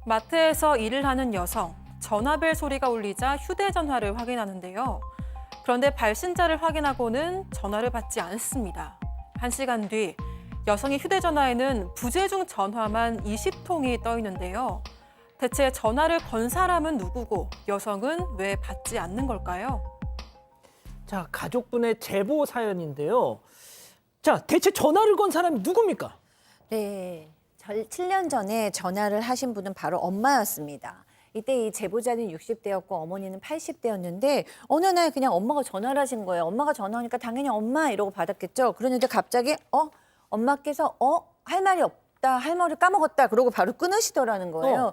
마트에서 일을 하는 여성, 전화벨 소리가 울리자 휴대전화를 확인하는데요. 그런데 발신자를 확인하고는 전화를 받지 않습니다. 1시간 뒤 여성의 휴대전화에는 부재중 전화만 20통이 떠 있는데요. 대체 전화를 건 사람은 누구고 여성은 왜 받지 않는 걸까요? 자, 가족분의 제보 사연인데요. 자, 대체 전화를 건 사람이 누굽니까? 네, 7년 전에 전화를 하신 분은 바로 엄마였습니다. 이때 이 제보자는 60대였고 어머니는 80대였는데 어느 날 그냥 엄마가 전화를 하신 거예요. 엄마가 전화하니까 당연히 엄마 이러고 받았겠죠. 그런데 갑자기 엄마께서 할 말이 없다, 할 말을 까먹었다 그러고 바로 끊으시더라는 거예요.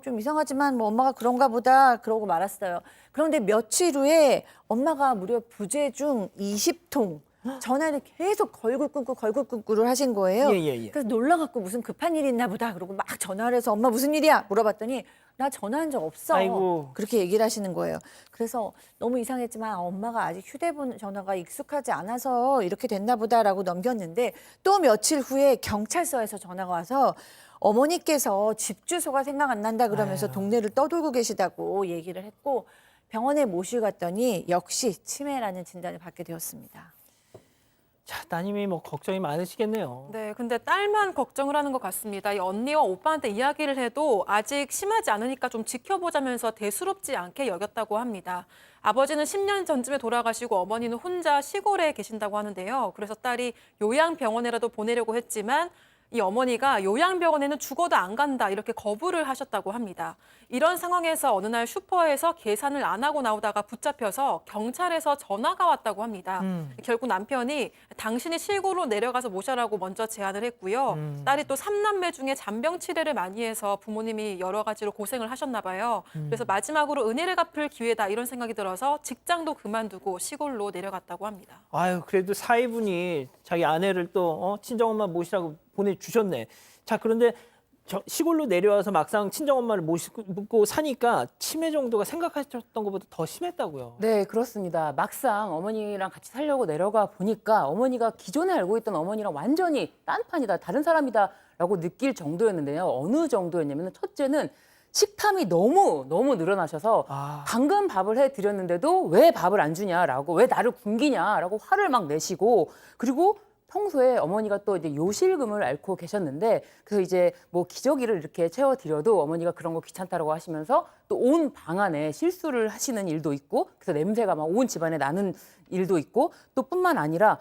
좀 이상하지만 뭐 엄마가 그런가 보다 그러고 말았어요. 그런데 며칠 후에 엄마가 무려 부재중 20통 전화를 계속 걸고 끊고를 하신 거예요. 예. 그래서 놀라갖고 무슨 급한 일이 있나 보다 그러고 막 전화를 해서 엄마 무슨 일이야 물어봤더니 나 전화한 적 없어. 아이고. 그렇게 얘기를 하시는 거예요. 그래서 너무 이상했지만 엄마가 아직 휴대폰 전화가 익숙하지 않아서 이렇게 됐나 보다라고 넘겼는데 또 며칠 후에 경찰서에서 전화가 와서 어머니께서 집 주소가 생각 안 난다 그러면서 아유. 동네를 떠돌고 계시다고 얘기를 했고 병원에 모시고 갔더니 역시 치매라는 진단을 받게 되었습니다. 자, 따님이 뭐 걱정이 많으시겠네요. 네, 근데 딸만 걱정을 하는 것 같습니다. 이 언니와 오빠한테 이야기를 해도 아직 심하지 않으니까 좀 지켜보자면서 대수롭지 않게 여겼다고 합니다. 아버지는 10년 전쯤에 돌아가시고 어머니는 혼자 시골에 계신다고 하는데요. 그래서 딸이 요양병원에라도 보내려고 했지만 이 어머니가 요양병원에는 죽어도 안 간다 이렇게 거부를 하셨다고 합니다. 이런 상황에서 어느 날 슈퍼에서 계산을 안 하고 나오다가 붙잡혀서 경찰에서 전화가 왔다고 합니다. 결국 남편이 당신이 시골로 내려가서 모셔라고 먼저 제안을 했고요. 딸이 또 3남매 중에 잔병 치레를 많이 해서 부모님이 여러 가지로 고생을 하셨나 봐요. 그래서 마지막으로 은혜를 갚을 기회다 이런 생각이 들어서 직장도 그만두고 시골로 내려갔다고 합니다. 아유, 그래도 사위분이 자기 아내를 또 친정엄마 모시라고 보내주셨네. 자, 그런데 시골로 내려와서 막상 친정엄마를 모시고 사니까 치매 정도가 생각하셨던 것보다 더 심했다고요. 네, 그렇습니다. 막상 어머니랑 같이 살려고 내려가 보니까 어머니가 기존에 알고 있던 어머니랑 완전히 딴판이다, 다른 사람이다라고 느낄 정도였는데요. 어느 정도였냐면 첫째는 식탐이 너무 늘어나셔서 방금 밥을 해드렸는데도 왜 밥을 안 주냐라고, 왜 나를 굶기냐라고 화를 막 내시고, 그리고 평소에 어머니가 또 이제 요실금을 앓고 계셨는데 그래서 이제 뭐 기저귀를 이렇게 채워드려도 어머니가 그런 거 귀찮다라고 하시면서 또 온 방 안에 실수를 하시는 일도 있고 그래서 냄새가 막 온 집안에 나는 일도 있고 또 뿐만 아니라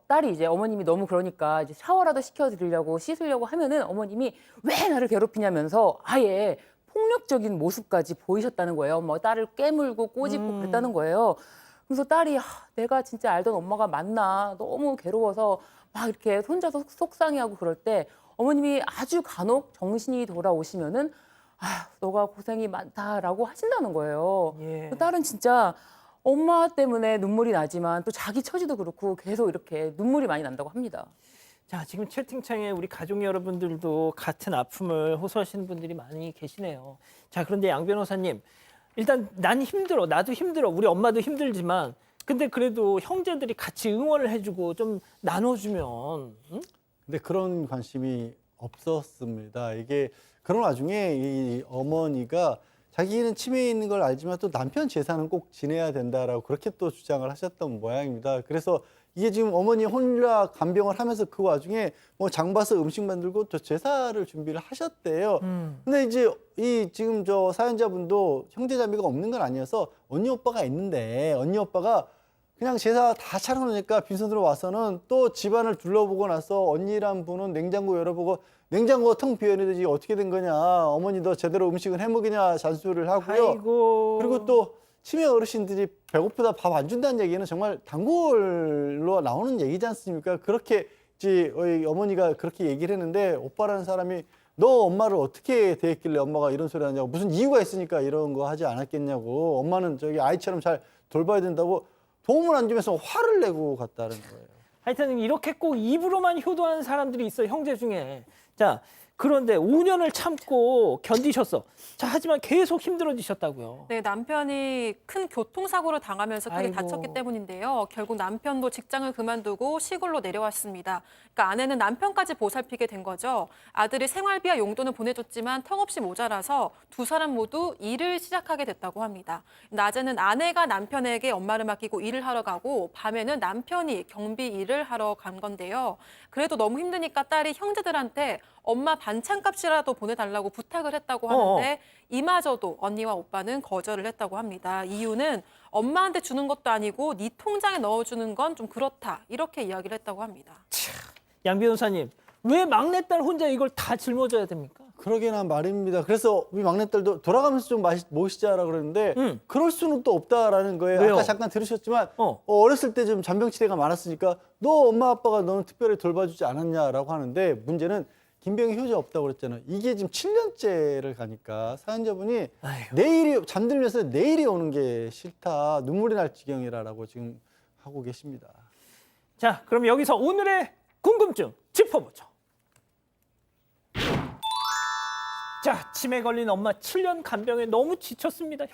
딸이 이제 어머님이 너무 그러니까 이제 샤워라도 시켜드리려고 씻으려고 하면은 어머님이 왜 나를 괴롭히냐면서 아예 폭력적인 모습까지 보이셨다는 거예요. 뭐 딸을 깨물고 꼬집고 그랬다는 거예요. 그래서 딸이 내가 진짜 알던 엄마가 맞나 너무 괴로워서 막 이렇게 혼자서 속상해하고 그럴 때 어머님이 아주 간혹 정신이 돌아오시면은 너가 고생이 많다라고 하신다는 거예요. 예. 딸은 진짜 엄마 때문에 눈물이 나지만 또 자기 처지도 그렇고 계속 이렇게 눈물이 많이 난다고 합니다. 자, 지금 채팅창에 우리 가족 여러분들도 같은 아픔을 호소하시는 분들이 많이 계시네요. 자, 그런데 양 변호사님, 일단 난 힘들어, 나도 힘들어, 우리 엄마도 힘들지만 근데 그래도 형제들이 같이 응원을 해주고 좀 나눠주면 근데 그런 관심이 없었습니다. 이게 그런 와중에 이 어머니가 자기는 치매에 있는 걸 알지만 또 남편 제사는 꼭 지내야 된다라고 그렇게 또 주장을 하셨던 모양입니다. 그래서 이게 지금 어머니 혼자 간병을 하면서 그 와중에 뭐 장 봐서 음식 만들고 또 제사를 준비를 하셨대요. 근데 이제 이 지금 저 사연자분도 형제자매가 없는 건 아니어서 언니 오빠가 있는데 언니 오빠가 그냥 제사 다 차려놓으니까 빈손으로 와서는 또 집안을 둘러보고 나서 언니란 분은 냉장고 열어보고 냉장고가 텅 비어있는데 어떻게 된 거냐, 어머니 너 제대로 음식은 해먹이냐 잔소리를 하고요. 아이고. 그리고 또 치매 어르신들이 배고프다 밥 안 준다는 얘기는 정말 단골로 나오는 얘기지 않습니까? 그렇게 이제 어머니가 그렇게 얘기를 했는데 오빠라는 사람이 너 엄마를 어떻게 대했길래 엄마가 이런 소리 하냐고, 무슨 이유가 있으니까 이런 거 하지 않았겠냐고, 엄마는 저기 아이처럼 잘 돌봐야 된다고 도움을 안 주면서 화를 내고 갔다는 거예요. 하여튼 이렇게 꼭 입으로만 효도하는 사람들이 있어요, 형제 중에. 자, 그런데 5년을 참고 견디셨어. 자, 하지만 계속 힘들어지셨다고요. 네, 남편이 큰 교통사고를 당하면서 크게 아이고. 다쳤기 때문인데요. 결국 남편도 직장을 그만두고 시골로 내려왔습니다. 그러니까 아내는 남편까지 보살피게 된 거죠. 아들이 생활비와 용돈을 보내줬지만 턱없이 모자라서 두 사람 모두 일을 시작하게 됐다고 합니다. 낮에는 아내가 남편에게 엄마를 맡기고 일을 하러 가고 밤에는 남편이 경비 일을 하러 간 건데요. 그래도 너무 힘드니까 딸이 형제들한테 엄마 반찬값이라도 보내달라고 부탁을 했다고 하는데 이마저도 언니와 오빠는 거절을 했다고 합니다. 이유는 엄마한테 주는 것도 아니고 네 통장에 넣어주는 건 좀 그렇다 이렇게 이야기를 했다고 합니다. 양 변호사님, 왜 막내딸 혼자 이걸 다 짊어져야 됩니까? 그러게나 말입니다. 그래서 우리 막내딸도 돌아가면서 좀 모시자라 그러는데 그럴 수는 또 없다라는 거예요. 왜요? 아까 잠깐 들으셨지만 어. 어렸을 때 좀 잔병치레가 많았으니까 너 엄마 아빠가 너는 특별히 돌봐주지 않았냐라고 하는데 문제는 김병희 효자 없다고 그랬잖아요. 이게 지금 7년째를 가니까 사연자분이 아이고. 내일이 잠들면서 내일이 오는 게 싫다, 눈물이 날 지경이라고 지금 하고 계십니다. 자, 그럼 여기서 오늘의 궁금증 짚어보죠. 자, 치매 걸린 엄마 7년 간병에 너무 지쳤습니다.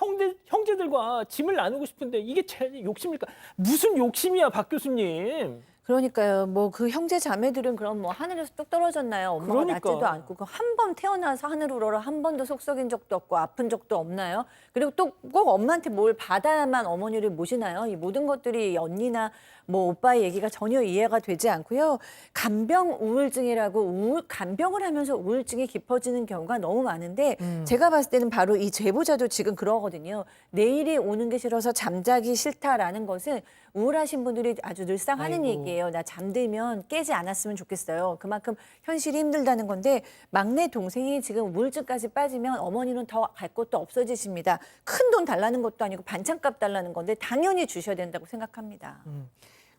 형제들과 짐을 나누고 싶은데 이게 제 욕심일까? 무슨 욕심이야, 박 교수님. 그러니까요. 뭐 그 형제 자매들은 그럼 뭐 하늘에서 뚝 떨어졌나요? 엄마가 그러니까. 낳지도 않고 한 번 태어나서 하늘 우러러 한 번도 속 썩인 적도 없고 아픈 적도 없나요? 그리고 또 꼭 엄마한테 뭘 받아야만 어머니를 모시나요? 이 모든 것들이 언니나 뭐 오빠의 얘기가 전혀 이해가 되지 않고요. 간병 우울증이라고 간병을 하면서 우울증이 깊어지는 경우가 너무 많은데 제가 봤을 때는 바로 이 제보자도 지금 그러거든요. 내일이 오는 게 싫어서 잠자기 싫다라는 것은 우울하신 분들이 아주 늘상 하는 아이고. 얘기예요. 나 잠들면 깨지 않았으면 좋겠어요. 그만큼 현실이 힘들다는 건데 막내 동생이 지금 우울증까지 빠지면 어머니는 더 갈 곳도 없어지십니다. 큰 돈 달라는 것도 아니고 반찬값 달라는 건데 당연히 주셔야 된다고 생각합니다.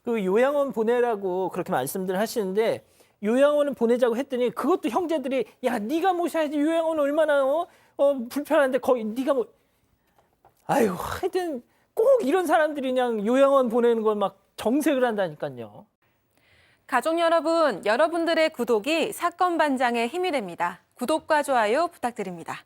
그 요양원 보내라고 그렇게 말씀들 하시는데 요양원을 보내자고 했더니 그것도 형제들이 야, 네가 모셔야지 요양원 얼마나 불편한데 거기 네가 뭐 아유, 하여튼 꼭 이런 사람들이 그냥 요양원 보내는 걸 막 정색을 한다니까요. 가족 여러분, 여러분들의 구독이 사건 반장의 힘이 됩니다. 구독과 좋아요 부탁드립니다.